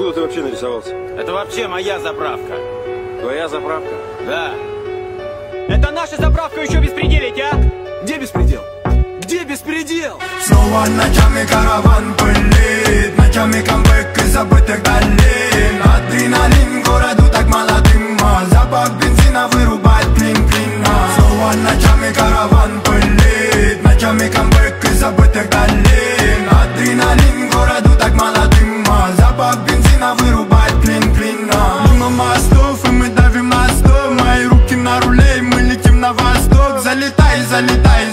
Откуда ты вообще нарисовался? Это вообще моя заправка. Твоя заправка? Да. Это наша заправка, еще беспределить, а? Где беспредел? Где беспредел? Снова ночами караван пылит, ночами камбэк из забытых долин. Адреналин городу так мало дыма, запах бензина вырубает клин-клин. Снова ночами караван пылит, ночами камбэк из забытых долин. Адреналин городу так мало дыма, запах бензина вырубает клин-клин. Мимо мостов и мы давим на стоп, мои руки на руле и мы летим на восток. Залетай, залетай,